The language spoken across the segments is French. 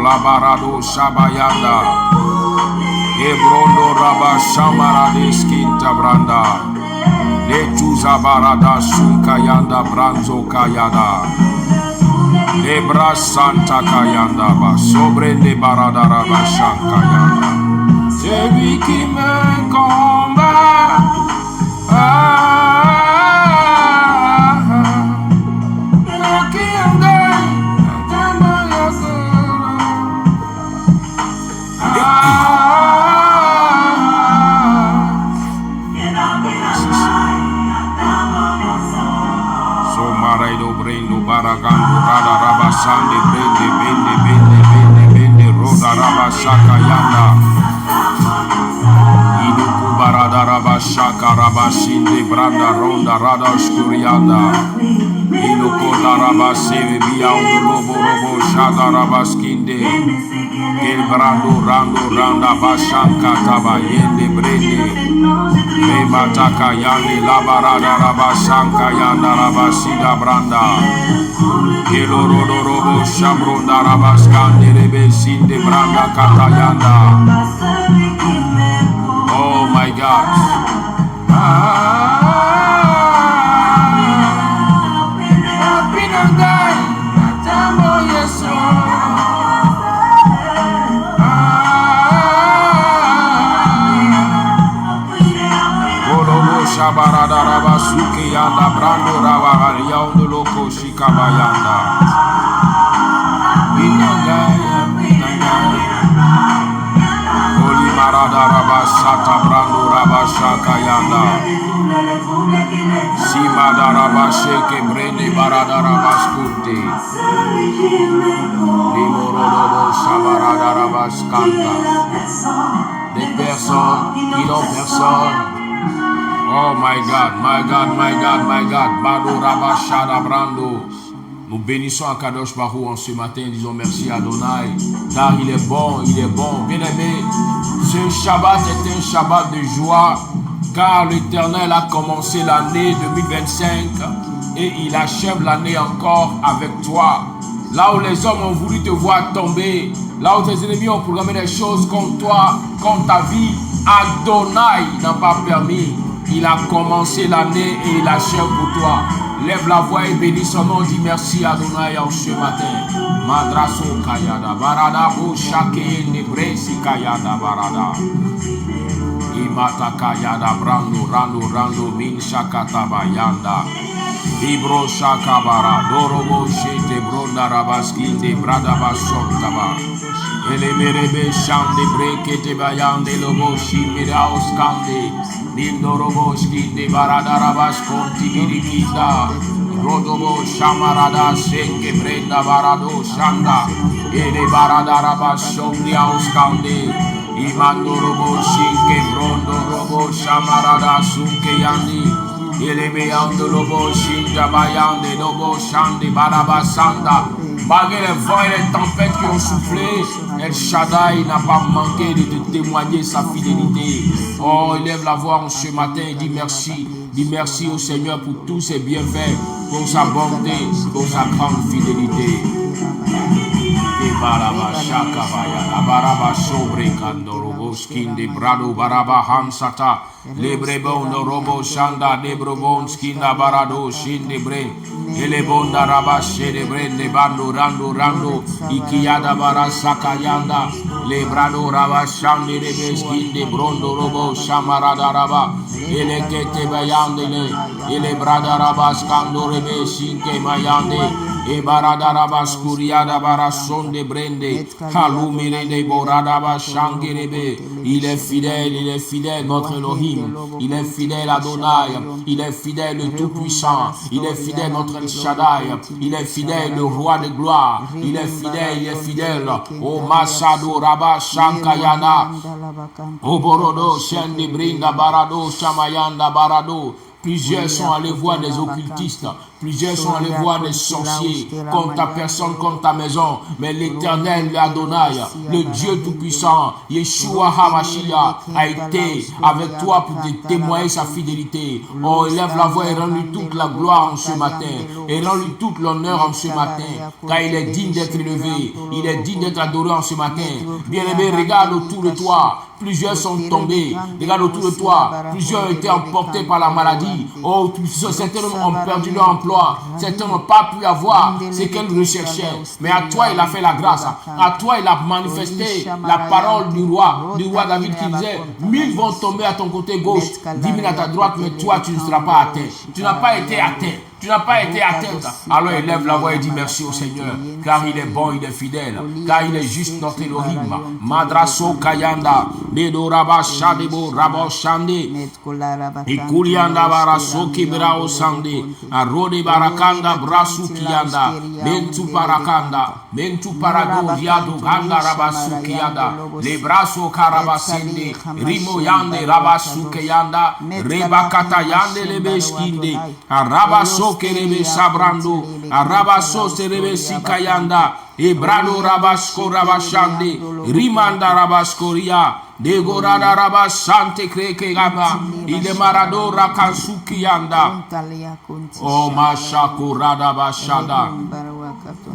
la barado shabayanda. Ebrondo raba shamarade skinta branda. Lechuza barada sunkayanda branzo kayada. Lebra santa kayanda ba sobre le barada raba shankayanda. C'est lui qui me combat. Baragando rada raba sande bende roda raba shaka yanda inuku barada raba shaka raba sinde branda ronda rada skurianda inuku raba seve biaundo lobo robo shada raba skinde el brando randa bashanka taba yende brende me mataka yande la barada raba shanka yanda raba sida branda Robo Shabronda Rabaskande Rebesinde Branda Katayanda. Oh my God. Shabarada Rabasuke Yanda Brando Rava Yaundo Loco Shikabayanda. Holy Marada Rabashata Brando Rabashaka Yanda. Simada Rabasheke Brende Barada Rabaskunte. Limorodo Shabarada Rabaskanta. Des personnes qui n'ont personne. Oh my God, my God, my God, my God. Bado Rabashada Brando. Nous bénissons Akadosh Baruch en ce matin, disons merci à Adonai, car il est bon, bien aimé. Ce Shabbat est un Shabbat de joie, car l'Éternel a commencé l'année 2025 et il achève l'année encore avec toi. Là où les hommes ont voulu te voir tomber, là où tes ennemis ont programmé des choses contre toi, contre ta vie, Adonai n'a pas permis. Il a commencé l'année et il achève pour toi. Lève la voix et bénis son nom. Dis merci à Adonai en ce matin. Madraso Kayada Barada Boshake Nebresi Kayada Barada. Imata Kayada Rando Min Shakataba Yanda. Ibro Shakabara Dorobo Shete Bronda Rabaski de Bradaba Shontaba. Elemerebe Shande Brekete Bayande Lobo Shimira Oskande. Nindoroboski de Baradarabas Contigirikida, Rodobo Shamarada Senke Brenda Barado Shanda, Ele Baradarabas Somnia Oskande, Imandorobo Shinke Brondo Robo Shamarada Sunke Yandi, Ele Meando Lobo Shinda Bayande Lobo Shandi Barabasanda. Malgré les vents et les tempêtes qui ont soufflé, El Shaddai n'a pas manqué de te témoigner sa fidélité. Oh, élève la voix en ce matin et dis merci. Dis merci au Seigneur pour tous ses bienfaits, pour sa bonté, pour sa grande fidélité. Baraba Shakabaya, Baraba Sobre Kandorobo Skin de Brado Baraba Hansata, Lebrebon Robo Shanda, Debrobon Skin da Barado, Shin de Bre, Elebonda Rabashe de Bre, de Bando Rando, Ikiada Barasakayanda, Lebrado Rabashande de Beskin de Brondo Robo Shamarada Raba, Elekete Bayandele, Elebrada Rabaskando Rebe Shinke Mayande. E baradarabas kuriada barason de brende, halumire de boradaba shangerebe. Il est fidèle, notre Elohim. Il est fidèle Adonai. Il est fidèle le Tout-Puissant. Il est fidèle notre El Shaddai. Il est fidèle le Roi de gloire. Il est fidèle. O Masado Rabba Shankayana. O Borodo Shendi Brinda Barado Shamayanda Barado. Plusieurs sont allés voir des occultistes Plusieurs sont allés voir des sorciers contre ta personne, contre ta maison. Mais l'Éternel, l'Adonai, le Dieu Tout-Puissant, Yeshua HaMashiach, a été avec toi pour te témoigner sa fidélité. Oh, élève la voix et rends-lui toute la gloire en ce matin. Et rends-lui toute l'honneur en ce matin. Car il est digne d'être élevé. Il est digne d'être adoré en ce matin. Bien-aimé, regarde autour de toi. Plusieurs sont tombés. Regarde autour de toi. Plusieurs ont été emportés par la maladie. Oh, certains ont perdu leur emploi. Certains n'ont pas pu avoir ce qu'ils recherchaient. Mais à toi, il a fait la grâce. À toi, il a manifesté la parole du roi David qui disait, 1000 vont tomber à ton côté gauche, 10 000 à ta droite, mais toi, tu ne seras pas atteint. Tu n'as pas été atteint. Tu n'as pas été atteinte. Alors élève la voix et dit merci au Seigneur, car il est bon, il est fidèle, car il est juste notre Elohim. Madraso Kayanda, Bedoraba Shadebo Rabo Shande, Ikulianda Baraso Kibrao Sande, Arode Barakanda Brasu Kianda, Bentu Parakanda, Bentu Parago Viado Ganda Rabasu Kianda, Lebraso Karabasende, Rimo Yande Rabasu Kayanda, Rebakata Yande Lebeskinde, Arabaso Kerebe Sabrando, Arabaso Serebe Sikayanda, Ebrado Rabasko Rabashande, Rimanda Rabaskoria, Degorada Rabasante Kreke Gaba, Idemarado Rakansukianda, Oh Mashako Radabashada.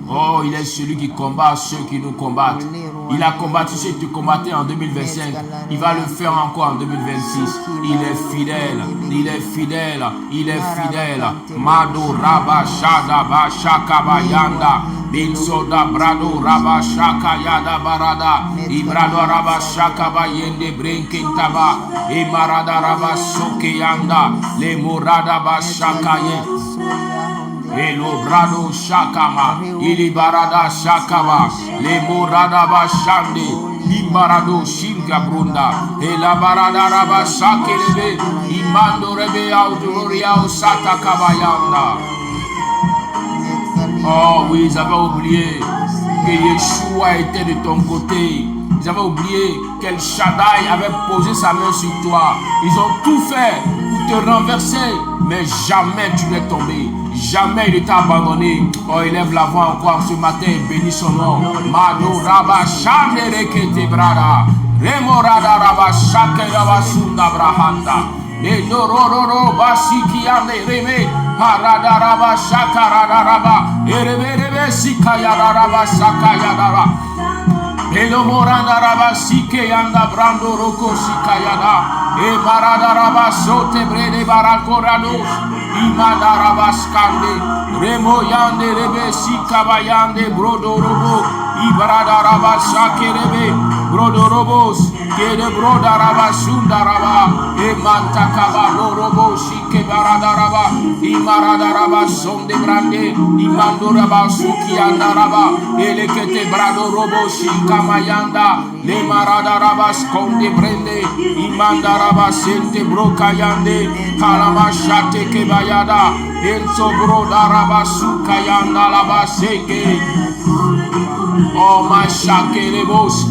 Oh, il est celui qui combat ceux qui nous combattent. Il a combattu ceux qui combattaient en 2025. Il va le faire encore en 2026. Il est fidèle. Il est fidèle. Il est fidèle. Mado Rabashada Bashaka Bayanda. Binsoda Brado Rabashaka Yada Barada. Ibrado Rabashaka Bayende Brenkintaba. Imarada Rabasoke Yanda. Le Morada Bashaka Ye. Elo brado shakama, ili barada shakama, le morada bashande, imbarado shinga brunda, ela barada raba shakelebe, imando rebe autoria osata kabayanda. Oh oui, ils avaient oublié que Yeshua était de ton côté. Ils avaient oublié qu'El Shaddai avait posé sa main sur toi. Ils ont tout fait pour te renverser, mais jamais tu n'es tombé. Jamais il t'a abandonné. Oh, élève la voix encore ce matin et bénis son nom. Mado Rabba Shandere Kete Brada. Remorada Rabba Shake Rabba Sunda Brahanda. Et Dororo Basiki Ande Reme. Parada Rabba Shakarada Rabba. Erebe Sikaya Rabba Sakaya Rabba. Elo Moranda Rabba Sike Yanda Brando Roko Sikayada. E Barada Rabba Sote Brede Barakorados. Imada Rabaskande, Remo Yande Rebe Sikabayande, Brodorobo, Ibrada Rabashake Rebe, Brodorobos, Kede Broda Rabashunda Raba, Emanta Kabalo Robo, Shike Barada Raba, Imarada Rabasonde Brande, Imando Rabasuki Anda Raba, Elekete Brado Robo, Shikamayanda, Le Marada Rabaskonde Brende, Imanda Rabasente Brokayande, Kalamashate Kebayada, Enso Broda Rabasuka Yanda Labaseke. Oh, ma Shakerebos.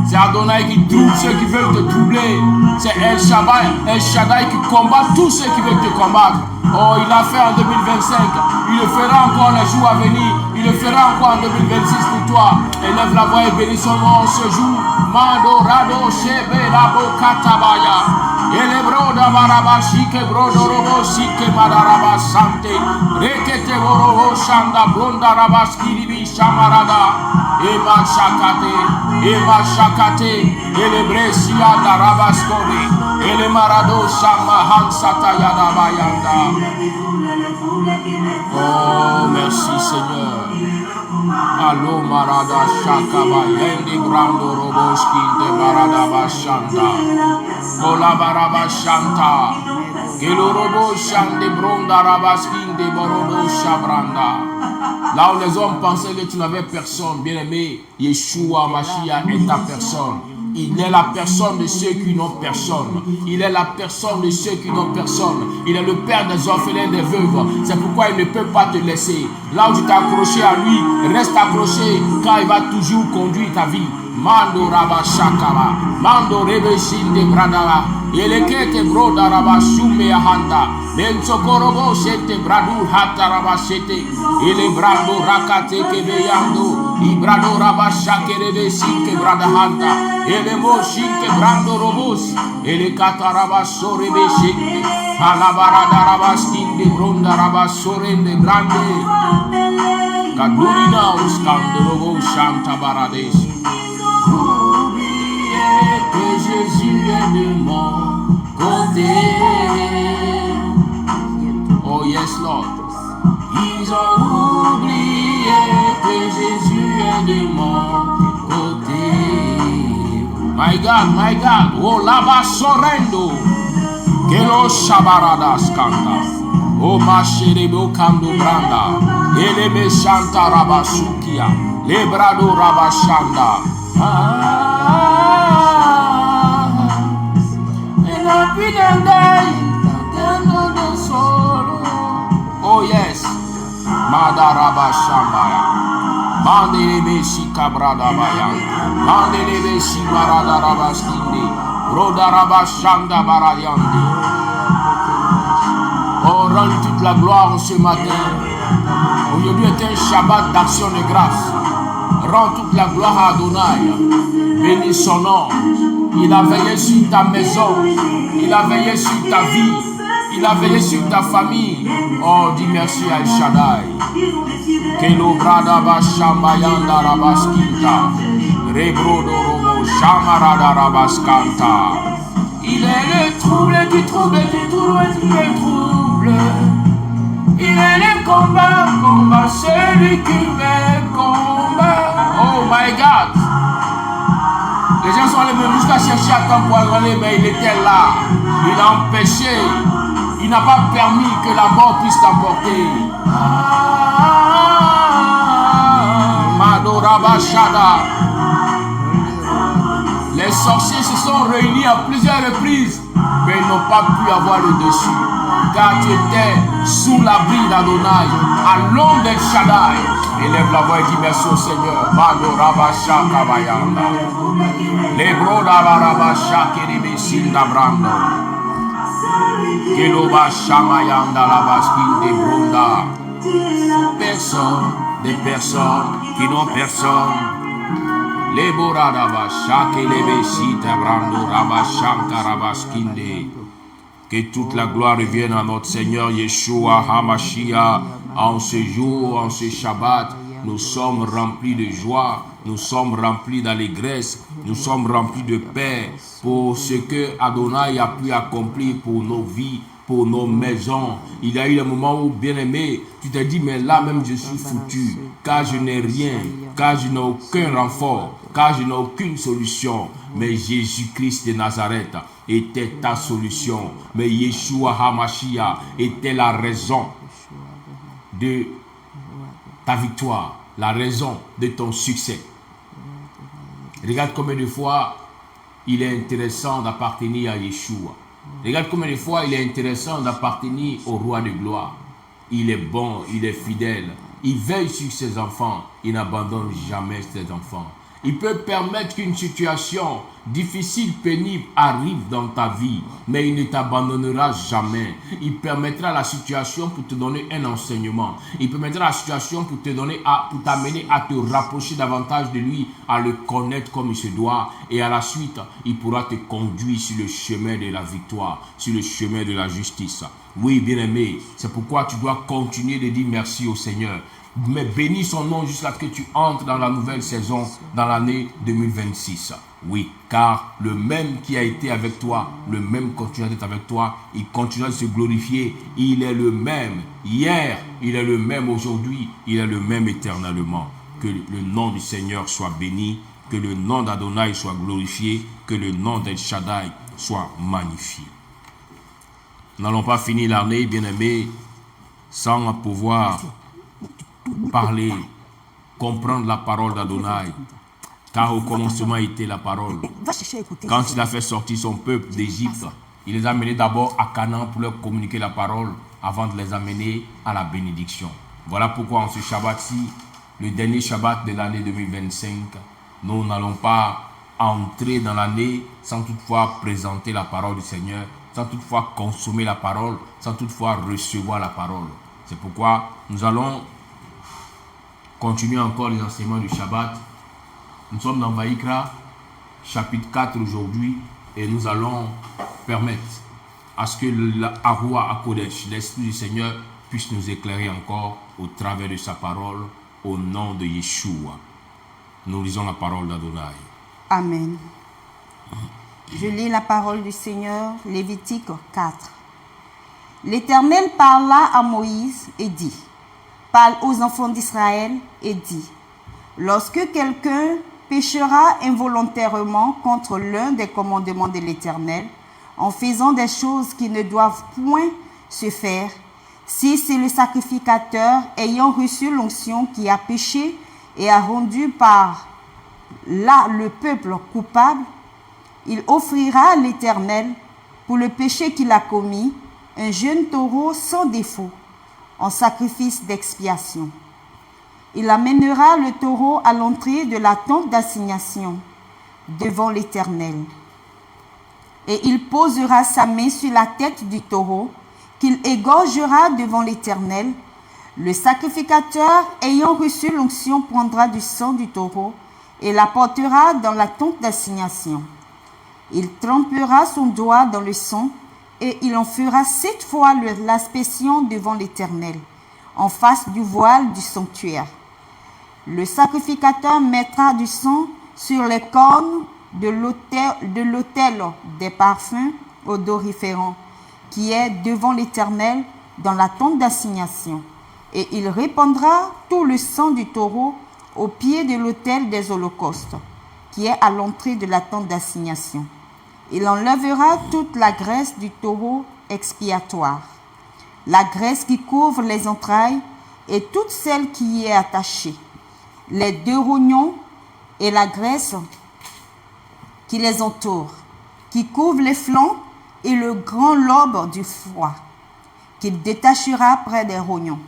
C'est Adonai qui trouve ceux qui veulent te troubler. C'est El Shaddai qui combat tous ceux qui veulent te combattre. Oh, il l'a fait en 2025. Il le fera encore les jours à venir. Il le fera encore en 2026 pour toi. Élève la voix et bénis son nom ce jour. Mando Rado Shebe Rabo Katabaya. Ele broda barabashi ke brodo robo sike madaraba sante rekete boroho shanda blonda rabaski ribi shamarada ema shakate ele bresia da rabaskore ele marado shama hansata yada bayanda. Oh merci Seigneur. Allo marada shakaba yendi brando roboski de barada bashanda. Kola baraba shanta. Kelo robo shande bronda rabaskin de borobo shabranda. Là où les hommes pensaient que tu n'avais personne, bien aimé, Yeshua Mashiach est ta personne. Il est la personne de ceux qui n'ont personne. Il est la personne de ceux qui n'ont personne. Il est le père des orphelins, des veuves. C'est pourquoi il ne peut pas te laisser. Là où tu t'es accroché à lui, reste accroché car il va toujours conduire ta vie. Mando rabashakaba. Mando rebeshinde bradara. Elekete broda rabashume ahanda. Bensokorobo sete bradu hata rabashete. Ele brando rakate kebeyando. Ibrado rabashake rebeshike bradahanda. Ele moshike brando robos. Ele katarabasho rebeshike. Alabarada rabashinde bronda rabashorende brande. Kadurina uskandorobo shanta baradesh. Que Jésus est de mon côté. Oh yes Lord. Ils ont oublié que Jésus est de mon côté. My God. Oh laba sorrendo. Que los shabaradas canta. Oh masherebo kando branda. Ele me chanta rabasukia. Le brado rabashanda. Oh yes, Madaraba Shambaya, Mandele Shikabrada Bayan, Mandele Shibarada Rabastindi, Brodaraba Shanda Barayandi. Oh, rends toute la gloire ce matin. Aujourd'hui est un Shabbat d'action de grâce. Rends toute la gloire à Adonai. Bénis son nom. Il a veillé sur ta maison. Il a veillé sur ta vie. Il a veillé sur ta famille. Oh, dis merci à El Shaddai. Kelo brada bashambayanda rabaskinta. Rebrodo robo shamarada rabaskanta. Il est le trouble qui trouble. Il est le combat, celui qui me combat. Oh my God. Les gens sont allés même jusqu'à chercher à t'empoisonner, mais il était là. Il a empêché. Il n'a pas permis que la mort puisse t'emporter. Madorabashada. Les sorciers se sont réunis à plusieurs reprises, mais ils n'ont pas pu avoir le dessus. Car tu étais sous l'abri d'Adonai, à l'ombre d'El Shaddai. Élève la voix et dis merci au Seigneur. Madorabashaka bayanda. Lebro dabarabasha kerebesinda brando. Keloba shamayanda la baskin de bronda. Des personnes qui n'ont personne. Lebora dabasha kelebesita brando rabashanka rabaskinde. Que toute la gloire revienne à notre Seigneur Yeshua HaMashiach. En ce jour, en ce Shabbat, nous sommes remplis de joie, nous sommes remplis d'allégresse, nous sommes remplis de paix pour ce que Adonai a pu accomplir pour nos vies, pour nos maisons. Il y a eu un moment où, bien aimé, tu t'es dit, mais là même je suis foutu, car je n'ai rien, car je n'ai aucun renfort, car je n'ai aucune solution. Mais Jésus-Christ de Nazareth était ta solution. Mais Yeshua HaMashiach était la raison de ta victoire, la raison de ton succès. Regarde combien de fois il est intéressant d'appartenir à Yeshua. Regarde combien de fois il est intéressant d'appartenir au roi de gloire. Il est bon, il est fidèle. Il veille sur ses enfants. Il n'abandonne jamais ses enfants. Il peut permettre qu'une situation difficile, pénible arrive dans ta vie, mais il ne t'abandonnera jamais. Il permettra la situation pour te donner un enseignement. Il permettra la situation pour t'amener à te rapprocher davantage de lui, à le connaître comme il se doit. Et à la suite, il pourra te conduire sur le chemin de la victoire, sur le chemin de la justice. Oui, bien-aimé, c'est pourquoi tu dois continuer de dire merci au Seigneur. Mais bénis son nom jusqu'à ce que tu entres dans la nouvelle saison, dans l'année 2026. Oui, car le même qui a été avec toi, le même continue d'être avec toi, il continue de se glorifier. Il est le même hier, il est le même aujourd'hui, il est le même éternellement. Que le nom du Seigneur soit béni, que le nom d'Adonai soit glorifié, que le nom d'El Shaddai soit magnifié. Nous n'allons pas finir l'année, bien-aimés, sans pouvoir parler, comprendre la parole d'Adonai, car au commencement était la parole. Quand il a fait sortir son peuple d'Égypte, il les a amenés d'abord à Canaan pour leur communiquer la parole avant de les amener à la bénédiction. Voilà pourquoi en ce Shabbat-ci, le dernier Shabbat de l'année 2025, Nous n'allons pas entrer dans l'année sans toutefois présenter la parole du Seigneur, sans toutefois consommer la parole, sans toutefois recevoir la parole. C'est pourquoi nous allons continuer encore les enseignements du Shabbat. Nous sommes dans Vaïkra, chapitre 4 aujourd'hui, et nous allons permettre à ce que l'Arwa HaKodesh, l'Esprit du Seigneur, puisse nous éclairer encore au travers de sa parole, au nom de Yeshua. Nous lisons la parole d'Adonai. Amen. Je lis la parole du Seigneur, Lévitique 4. L'Éternel parla à Moïse et dit, parle aux enfants d'Israël et dit, lorsque quelqu'un péchera involontairement contre l'un des commandements de l'Éternel, en faisant des choses qui ne doivent point se faire, si c'est le sacrificateur ayant reçu l'onction qui a péché et a rendu par là le peuple coupable, il offrira à l'Éternel pour le péché qu'il a commis un jeune taureau sans défaut en sacrifice d'expiation. Il amènera le taureau à l'entrée de la tente d'assignation devant l'Éternel. Et il posera sa main sur la tête du taureau qu'il égorgera devant l'Éternel. Le sacrificateur ayant reçu l'onction prendra du sang du taureau et l'apportera dans la tente d'assignation. Il trempera son doigt dans le sang et il en fera 7 fois l'aspersion devant l'Éternel, en face du voile du sanctuaire. Le sacrificateur mettra du sang sur les cornes de l'autel des parfums odoriférants, qui est devant l'Éternel dans la tente d'assignation. Et il répandra tout le sang du taureau au pied de l'autel des holocaustes, qui est à l'entrée de la tente d'assignation. Il enlèvera toute la graisse du taureau expiatoire, la graisse qui couvre les entrailles et toute celle qui y est attachée, les 2 rognons et la graisse qui les entoure, qui couvre les flancs et le grand lobe du foie, qu'il détachera près des rognons.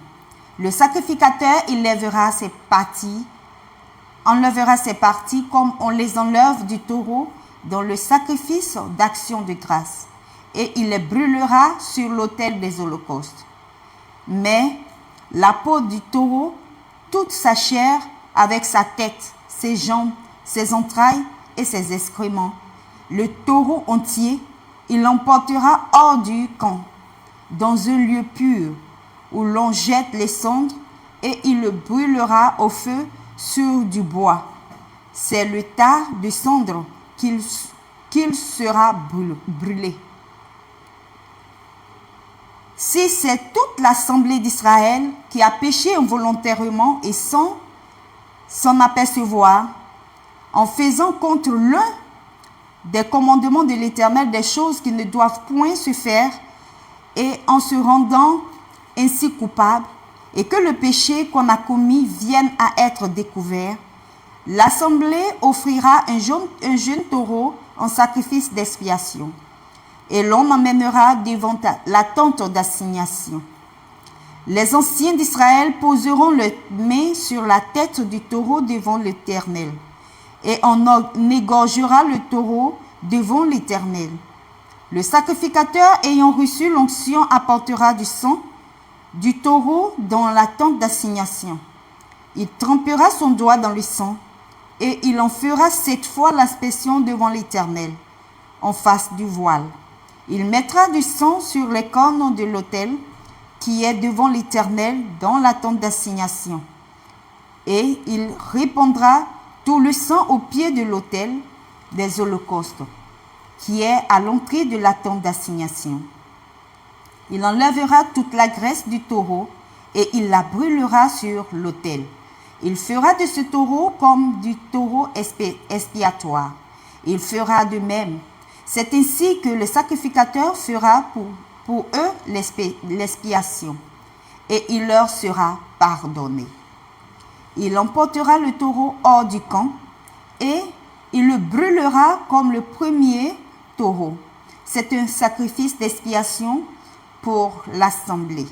Le sacrificateur enlèvera ses parties comme on les enlève du taureau dans le sacrifice d'action de grâce, et il les brûlera sur l'autel des holocaustes. Mais la peau du taureau, toute sa chair, avec sa tête, ses jambes, ses entrailles et ses excréments, le taureau entier, il l'emportera hors du camp, dans un lieu pur, où l'on jette les cendres, et il le brûlera au feu sur du bois. C'est le tas de cendres qu'il sera brûlé. Si c'est toute l'assemblée d'Israël qui a péché involontairement et sans s'en apercevoir, en faisant contre l'un des commandements de l'Éternel des choses qui ne doivent point se faire, et en se rendant ainsi coupable, et que le péché qu'on a commis vienne à être découvert, l'assemblée offrira un jeune taureau en sacrifice d'expiation, et l'on emmènera devant la tente d'assignation. Les anciens d'Israël poseront leurs mains sur la tête du taureau devant l'Éternel, et on égorgera le taureau devant l'Éternel. Le sacrificateur ayant reçu l'onction apportera du sang du taureau dans la tente d'assignation. Il trempera son doigt dans le sang, et il en fera 7 fois l'aspersion devant l'Éternel, en face du voile. Il mettra du sang sur les cornes de l'autel qui est devant l'Éternel dans la tente d'assignation. Et il répandra tout le sang au pied de l'autel des holocaustes, qui est à l'entrée de la tente d'assignation. Il enlèvera toute la graisse du taureau et il la brûlera sur l'autel. Il fera de ce taureau comme du taureau expiatoire. Il fera de même. C'est ainsi que le sacrificateur fera pour eux l'expiation, et il leur sera pardonné. Il emportera le taureau hors du camp, et il le brûlera comme le premier taureau. C'est un sacrifice d'expiation pour l'assemblée.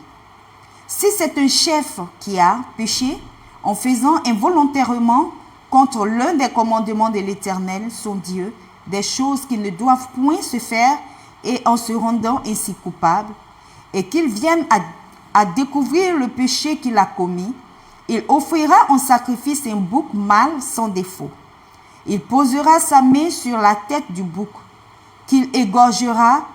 Si c'est un chef qui a péché en faisant involontairement contre l'un des commandements de l'Éternel, son Dieu, des choses qui ne doivent point se faire et en se rendant ainsi coupable, et qu'il vienne à découvrir le péché qu'il a commis, il offrira en sacrifice un bouc mâle sans défaut. Il posera sa main sur la tête du bouc, qu'il égorgera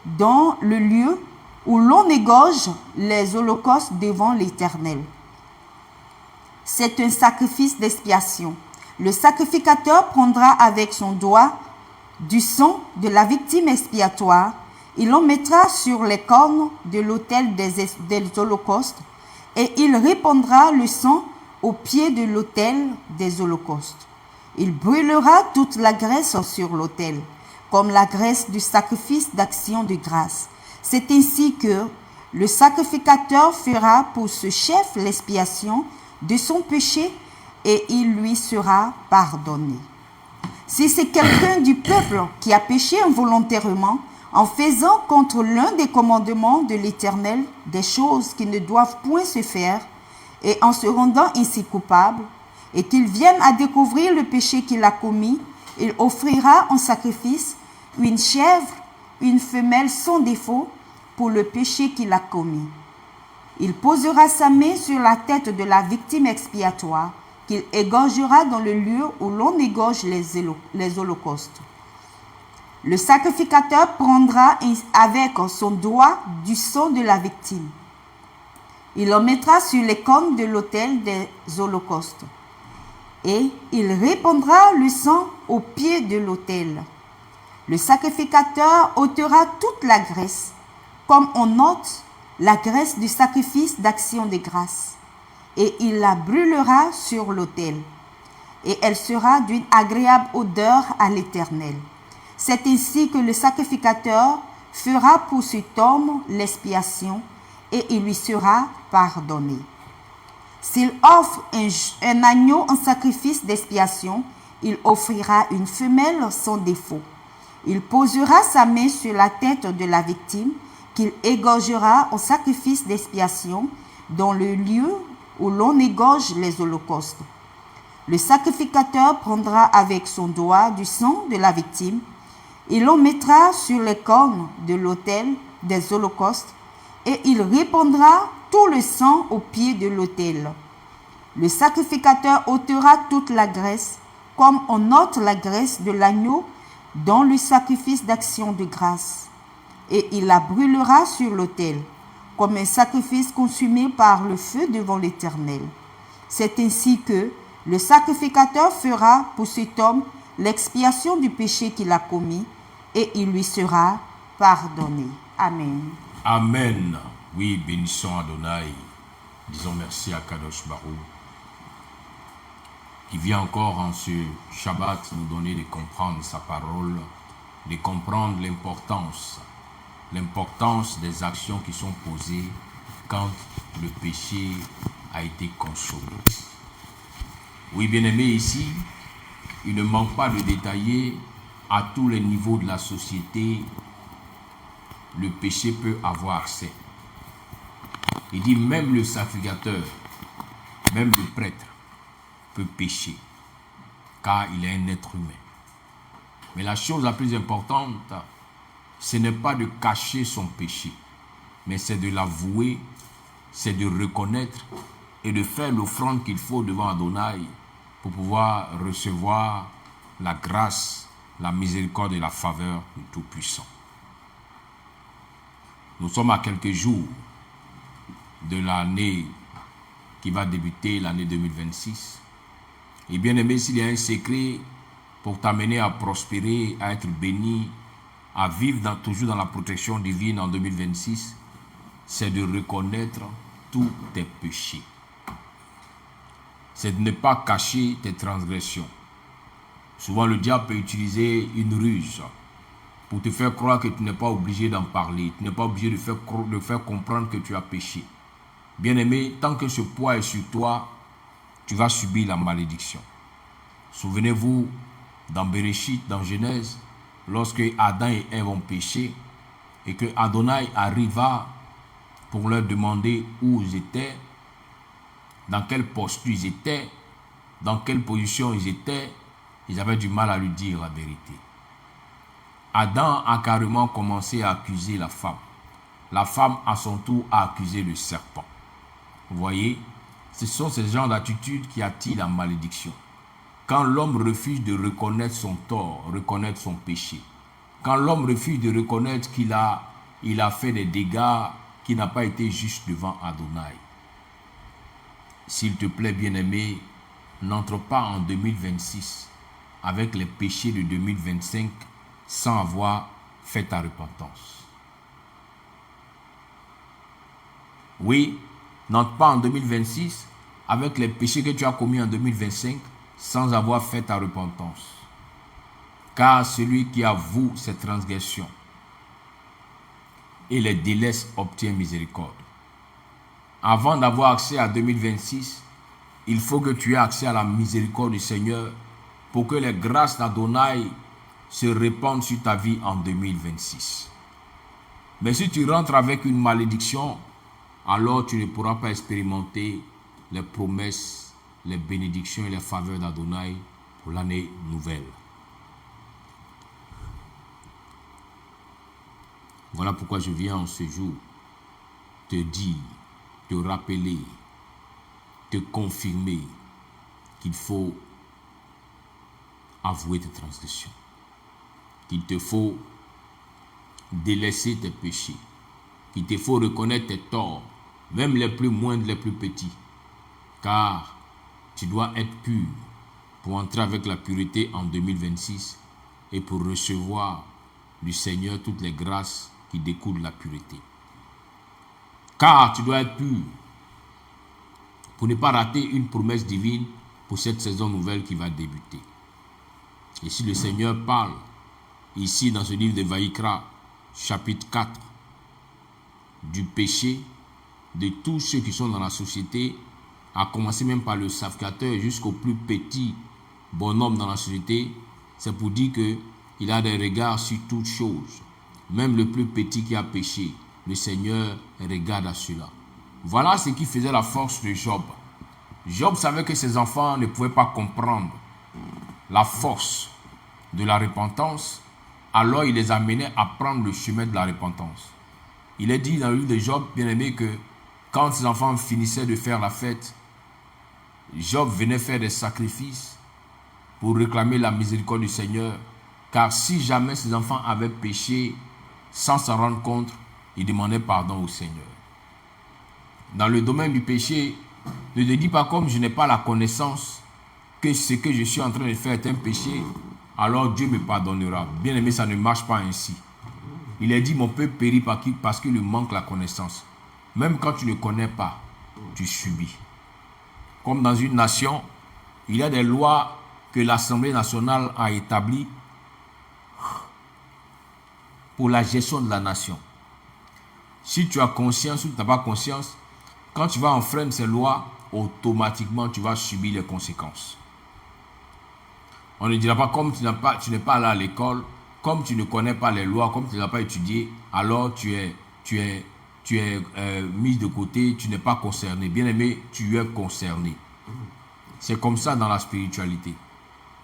dans le lieu où l'on égorge les holocaustes devant l'Éternel. C'est un sacrifice d'expiation. Le sacrificateur prendra avec son doigt du sang de la victime expiatoire. Il en mettra sur les cornes de l'autel des holocaustes et il répandra le sang au pied de l'autel des holocaustes. Il brûlera toute la graisse sur l'autel, comme la graisse du sacrifice d'action de grâce. C'est ainsi que le sacrificateur fera pour ce chef l'expiation de son péché et il lui sera pardonné. Si c'est quelqu'un du peuple qui a péché involontairement en faisant contre l'un des commandements de l'Éternel des choses qui ne doivent point se faire et en se rendant ainsi coupable, et qu'il vienne à découvrir le péché qu'il a commis, il offrira en sacrifice une chèvre, une femelle sans défaut pour le péché qu'il a commis. Il posera sa main sur la tête de la victime expiatoire, qu'il égorgera dans le lieu où l'on égorge les holocaustes. Le sacrificateur prendra avec son doigt du sang de la victime. Il en mettra sur les cornes de l'autel des holocaustes. Et il répandra le sang au pied de l'autel. Le sacrificateur ôtera toute la graisse, comme on ôte la graisse du sacrifice d'action de grâce, et il la brûlera sur l'autel, et elle sera d'une agréable odeur à l'Éternel. C'est ainsi que le sacrificateur fera pour cet homme l'expiation, et il lui sera pardonné. S'il offre un agneau en sacrifice d'expiation, il offrira une femelle sans défaut. Il posera sa main sur la tête de la victime, qu'il égorgera en sacrifice d'expiation dans le lieu où l'on égorge les holocaustes. Le sacrificateur prendra avec son doigt du sang de la victime, il en mettra sur les cornes de l'autel des holocaustes, et il répandra tout le sang au pied de l'autel. Le sacrificateur ôtera toute la graisse, comme on ôte la graisse de l'agneau dans le sacrifice d'action de grâce, et il la brûlera sur l'autel, comme un sacrifice consumé par le feu devant l'Éternel. C'est ainsi que le sacrificateur fera pour cet homme l'expiation du péché qu'il a commis, et il lui sera pardonné. Amen. Amen. Oui, bénissons Adonai. Disons merci à Kadosh Baruch, qui vient encore en ce Shabbat nous donner de comprendre sa parole, de comprendre l'importance des actions qui sont posées quand le péché a été consommé. Oui, bien-aimés, ici, il ne manque pas de détailler à tous les niveaux de la société, le péché peut avoir accès. Il dit même le sacrificateur, même le prêtre peut pécher, car il est un être humain. Mais la chose la plus importante, ce n'est pas de cacher son péché, mais c'est de l'avouer, c'est de reconnaître et de faire l'offrande qu'il faut devant Adonai pour pouvoir recevoir la grâce, la miséricorde et la faveur du Tout-Puissant. Nous sommes à quelques jours de l'année qui va débuter, l'année 2026. Et bien aimé, s'il y a un secret pour t'amener à prospérer, à être béni, à vivre toujours dans la protection divine en 2026, c'est de reconnaître tous tes péchés. C'est de ne pas cacher tes transgressions. Souvent, le diable peut utiliser une ruse pour te faire croire que tu n'es pas obligé d'en parler. Tu n'es pas obligé de faire comprendre que tu as péché. Bien-aimé, tant que ce poids est sur toi, tu vas subir la malédiction. Souvenez-vous, dans Bereshit, dans Genèse, lorsque Adam et Ève ont péché, et que Adonai arriva pour leur demander où ils étaient, dans quel poste ils étaient, dans quelle position ils étaient, ils avaient du mal à lui dire la vérité. Adam a carrément commencé à accuser la femme. La femme, à son tour, a accusé le serpent. Vous voyez, ce sont ces genres d'attitudes qui attirent la malédiction. Quand l'homme refuse de reconnaître son tort, reconnaître son péché, quand l'homme refuse de reconnaître qu'il a fait des dégâts, qu'il n'a pas été juste devant Adonai. S'il te plaît, bien-aimé, n'entre pas en 2026 avec les péchés de 2025 sans avoir fait ta repentance. Oui, n'entre pas en 2026 avec les péchés que tu as commis en 2025 sans avoir fait ta repentance. Car celui qui avoue ses transgressions et les délaisse obtient miséricorde. Avant d'avoir accès à 2026, il faut que tu aies accès à la miséricorde du Seigneur pour que les grâces d'Adonai se répandent sur ta vie en 2026. Mais si tu rentres avec une malédiction, alors tu ne pourras pas expérimenter les promesses, les bénédictions et les faveurs d'Adonai pour l'année nouvelle. Voilà pourquoi je viens en ce jour te dire, te rappeler, te confirmer qu'il faut avouer tes transgressions, qu'il te faut délaisser tes péchés, qu'il te faut reconnaître tes torts, même les plus moindres, les plus petits, car tu dois être pur pour entrer avec la pureté en 2026 et pour recevoir du Seigneur toutes les grâces qui découlent de la pureté. Car tu dois être pur pour ne pas rater une promesse divine pour cette saison nouvelle qui va débuter. Et si le Seigneur parle ici dans ce livre de Vaïkra, chapitre 4, du péché de tous ceux qui sont dans la société, à commencer même par le sacrificateur jusqu'au plus petit bonhomme dans la société, c'est pour dire qu'il a des regards sur toutes choses. Même le plus petit qui a péché, le Seigneur regarde à cela. Voilà ce qui faisait la force de Job. Job savait que ses enfants ne pouvaient pas comprendre la force de la repentance, alors il les amenait à prendre le chemin de la repentance. Il est dit dans le livre de Job, bien aimé, que quand ses enfants finissaient de faire la fête, Job venait faire des sacrifices pour réclamer la miséricorde du Seigneur, car si jamais ses enfants avaient péché sans s'en rendre compte, il demandait pardon au Seigneur. Dans le domaine du péché, ne te dis pas comme je n'ai pas la connaissance que ce que je suis en train de faire est un péché, alors Dieu me pardonnera. Bien aimé, ça ne marche pas ainsi. Il est dit, mon peuple périt parce qu'il lui manque la connaissance. Même quand tu ne connais pas, tu subis. Comme dans une nation, il y a des lois que l'Assemblée nationale a établies pour la gestion de la nation. Si tu as conscience ou tu n'as pas conscience, quand tu vas enfreindre ces lois, automatiquement tu vas subir les conséquences. On ne dira pas comme tu n'es pas allé à l'école, comme tu ne connais pas les lois, comme tu n'as pas étudié, alors tu es mis de côté, tu n'es pas concerné. Bien aimé, tu es concerné. C'est comme ça dans la spiritualité.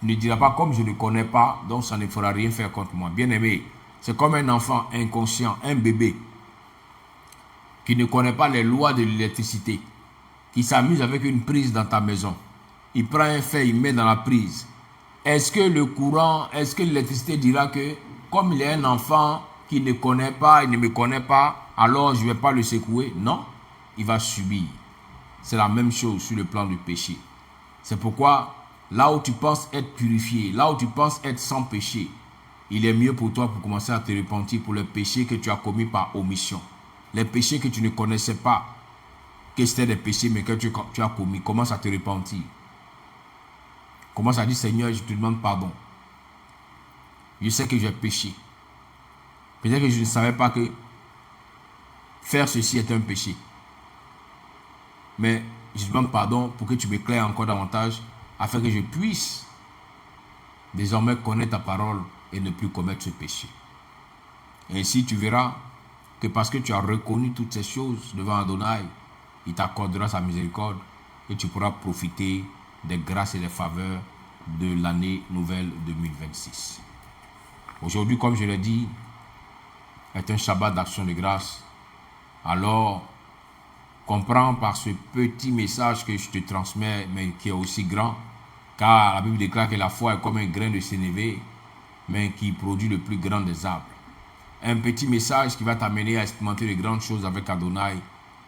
Tu ne diras pas comme je ne connais pas, donc ça ne fera rien faire contre moi. Bien aimé, c'est comme un enfant inconscient, un bébé qui ne connaît pas les lois de l'électricité, qui s'amuse avec une prise dans ta maison. Il prend un fer, il met dans la prise. Est-ce que le courant, est-ce que l'électricité dira que comme il est un enfant qui ne connaît pas, il ne me connaît pas, alors je ne vais pas le secouer? Non, il va subir. C'est la même chose sur le plan du péché. C'est pourquoi là où tu penses être purifié, là où tu penses être sans péché, il est mieux pour toi pour commencer à te repentir pour les péchés que tu as commis par omission. Les péchés que tu ne connaissais pas, que c'était des péchés, mais que tu as commis, commence à te repentir. Commence à dire, Seigneur, je te demande pardon. Je sais que j'ai péché. Peut-être que je ne savais pas que faire ceci est un péché. Mais je te demande pardon pour que tu m'éclaires encore davantage, afin que je puisse désormais connaître ta parole et ne plus commettre ce péché. Et ainsi tu verras que parce que tu as reconnu toutes ces choses devant Adonai, il t'accordera sa miséricorde et tu pourras profiter des grâces et des faveurs de l'année nouvelle 2026. Aujourd'hui, comme je l'ai dit, est un Shabbat d'action de grâce. Alors, comprends par ce petit message que je te transmets, mais qui est aussi grand, car la Bible déclare que la foi est comme un grain de sénévé, mais qui produit le plus grand des arbres. Un petit message qui va t'amener à expérimenter de grandes choses avec Adonai.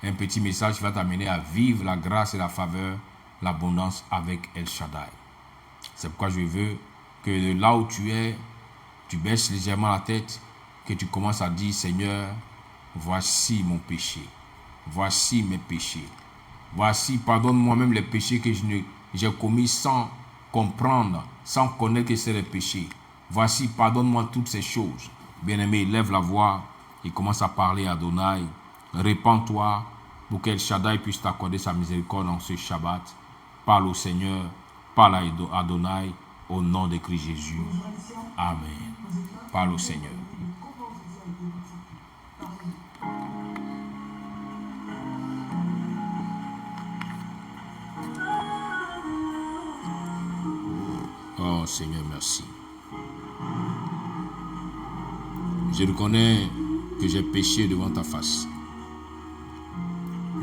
Un petit message qui va t'amener à vivre la grâce et la faveur, l'abondance avec El Shaddai. C'est pourquoi je veux que de là où tu es, tu baisses légèrement la tête, que tu commences à dire, Seigneur, voici mon péché. Voici mes péchés. Voici, pardonne-moi même les péchés que j'ai commis sans comprendre, sans connaître que c'est les péchés. Voici, pardonne-moi toutes ces choses. Bien-aimé, lève la voix et commence à parler à Adonai. Répands-toi pour qu'El Shaddai puisse t'accorder sa miséricorde en ce Shabbat. Parle au Seigneur, parle à Adonai au nom de Christ Jésus. Amen. Parle au Seigneur. Oh Seigneur, merci. Je reconnais que j'ai péché devant ta face.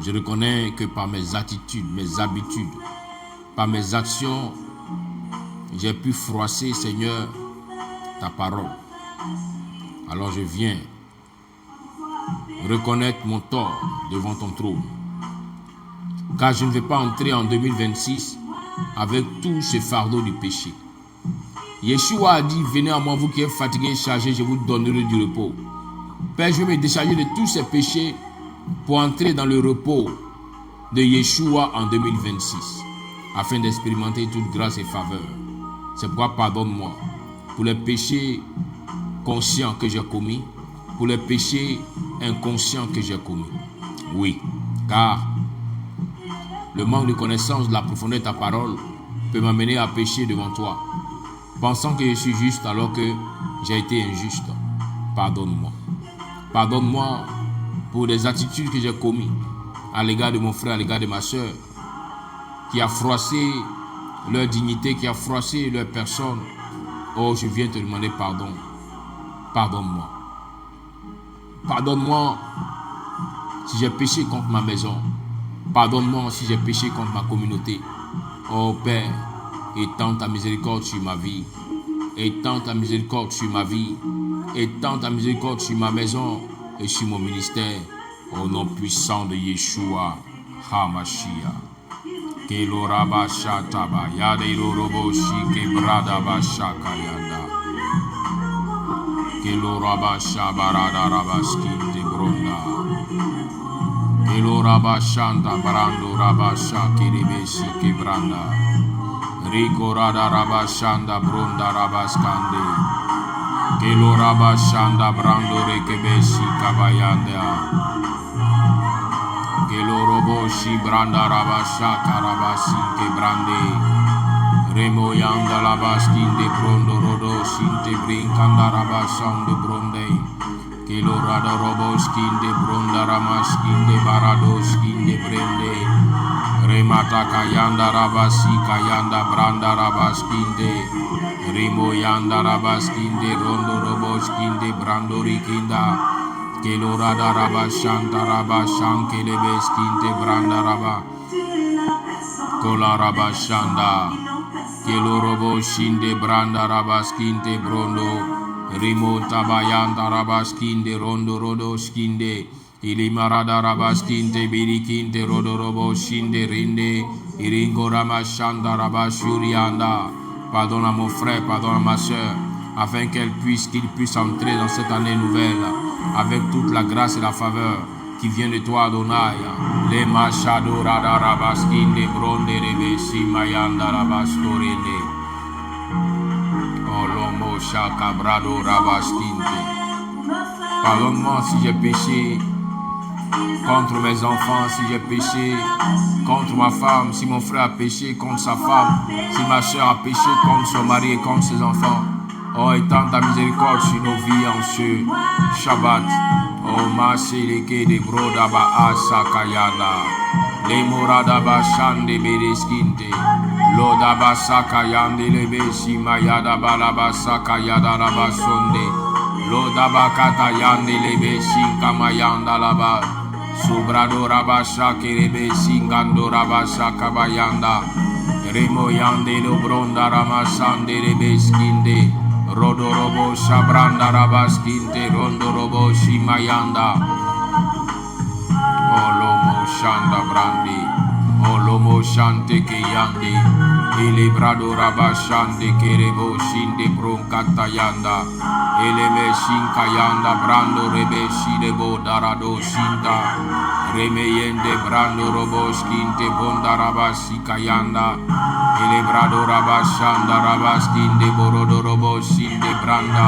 Je reconnais que par mes attitudes, mes habitudes, par mes actions, j'ai pu froisser, Seigneur, ta parole. Alors je viens reconnaître mon tort devant ton trône. Car je ne vais pas entrer en 2026 avec tout ce fardeau du péché. Yeshua a dit, venez à moi, vous qui êtes fatigués et chargés, je vous donnerai du repos. Père, je vais me décharger de tous ces péchés pour entrer dans le repos de Yeshua en 2026, afin d'expérimenter toute grâce et faveur. C'est pourquoi pardonne-moi pour les péchés conscients que j'ai commis, pour les péchés inconscients que j'ai commis. Oui, car le manque de connaissance de la profondeur de ta parole peut m'amener à pécher devant toi, pensant que je suis juste alors que j'ai été injuste. Pardonne-moi. Pardonne-moi pour les attitudes que j'ai commises à l'égard de mon frère, à l'égard de ma soeur, qui a froissé leur dignité, qui a froissé leur personne. Oh, je viens te demander pardon. Pardonne-moi. Pardonne-moi si j'ai péché contre ma maison. Pardonne-moi si j'ai péché contre ma communauté. Oh Père, étends ta miséricorde sur ma vie. Étends ta miséricorde sur ma vie. Étends ta miséricorde sur ma maison et sur mon ministère. Au nom puissant de Yeshua HaMashiach. Kelo rabasha taba yade robo shike brada basha kayanda. Kelo rabasha barada rabaski de bronda. Kelo rabashanda brando rabasha kiribesi ke branda. Rico rada rabashanda bronda rabaskande. Kelo rabashanda brando rekebesi kabayanda. Kelo robo shi branda rabasha karabasi ke brande. Remo yanda labaskin de brondo rodo sinte brinkanda rabasan de bronde. Kelo rada robo skin de bronda ramaskin de barado skin de brende. Remata kayanda rabasi kayanda branda rabaskin de. Remo yanda rabaskin de rondo robo skin de brando rikinda. Kelo rada rabashanta rabashan kelebeskin de branda raba. Kola rabashanda. Kelo robo shinde branda rabaskin de brondo. Rimo tabayanda rabaskin de rondo rodo skinde. Ilimarada rabaskin de birikin de rodo robo shinde rinde. Iringo ramashanda rabashurianda. Pardonne à mon frère, pardonne à ma soeur, afin qu'il puisse entrer dans cette année nouvelle avec toute la grâce et la faveur qui vient de toi, Adonai. Les machado rada rabaskin de bronde rebesi mayanda rabastorende. Oh lomo shaka brado rabaskin. Pardonne-moi si j'ai péché contre mes enfants, si j'ai péché contre ma femme, si mon frère a péché contre sa femme, si ma soeur a péché contre son mari et contre ses enfants. Oh, étends ta miséricorde sur nos vies en ce Shabbat. Oh, ma seleke de brodaba asakayana. Le morada bashande bereskinte. Loda basaka yande lebeshi mayada balabasaka yada labasonde. Loda bakata yande lebeshi kamayanda laba. Subrado rabasha kerebe singando rabasha kabayanda. Remo yande lo bronda ramasande rebeskinde. Rodorobo shabranda rabaskinte rondorobo shimayanda. Olomo shanda brandi. Olomo shante ke yande. Elebrado rabashande kerebo shinde bronkata yanda. Eleme shinkayanda brando rebe shidebo darado shinda. Remeyende brando robo skinte bonda rabasikayanda. Elebrado rabashanda rabaskinde borodo robo shinde branda.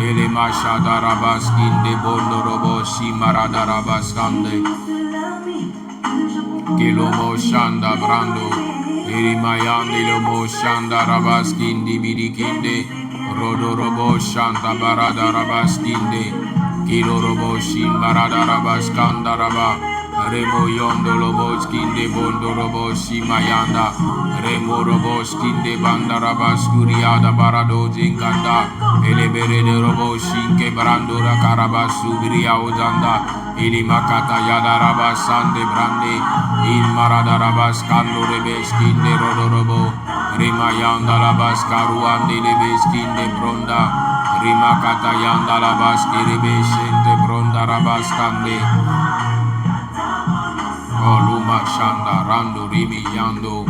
Elemashada rabaskinde bondo robo shimarada rabaskande. Kilomo shanda brando. Irimayandi lomo shanda rabaskindi bidikinde. Rodorobo shanda barada rabaskinde. Kilo robo shin barada rabaskanda raba. Remo yondo lobo skinde bondo robo shimayanda. Remo robo skinde banda rabaskuriada barado zinganda. Elebere de robo shinke brando rakarabasubria ozanda. Ilimakata yada rabasande brande. Il marada rabaskando rebeskinde rodorobo. Rimayanda labaskaruande lebeskinde bronda. Rimakata yanda labaskiribeshente bronda rabaskande. Oluma shanda rando rimi yando.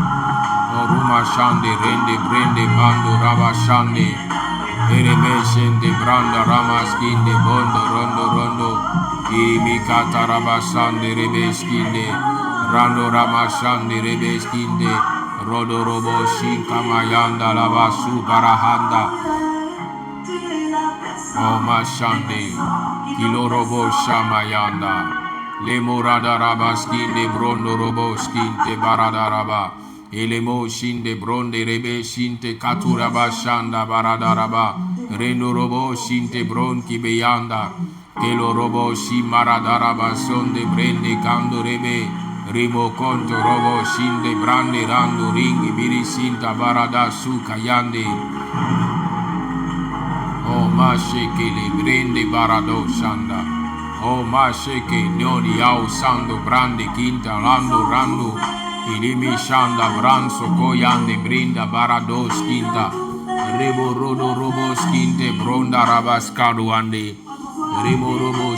Oruma shande rende brende bando rabashande. Eremeshente branda ramaskinde bondo rondo. Imikata rabasande rebeskinde. Rando ramashande rebeskinde. Rodorobo shinkamayanda labasu barahanda. Omashande. Kilorobo shamayanda. Le morada rabaskinde brondo robo skinte baradaraba. Elemo shinde bronde rebe shinte katuraba shanda baradaraba. Reno robo shinte bronki beyanda. Kelo robo shimaradaraba sonde brende kando rebe. Rimo conto robo shinde brande rando ringi birisinta barada su kayande. O masheke le brende barado shanda. O masheke noni au sando brande quinta rando. Ilimi shanda branso koyande brinda barado skinta. Rebo rodo robo skinte bronda rabaskado ande. Remo robo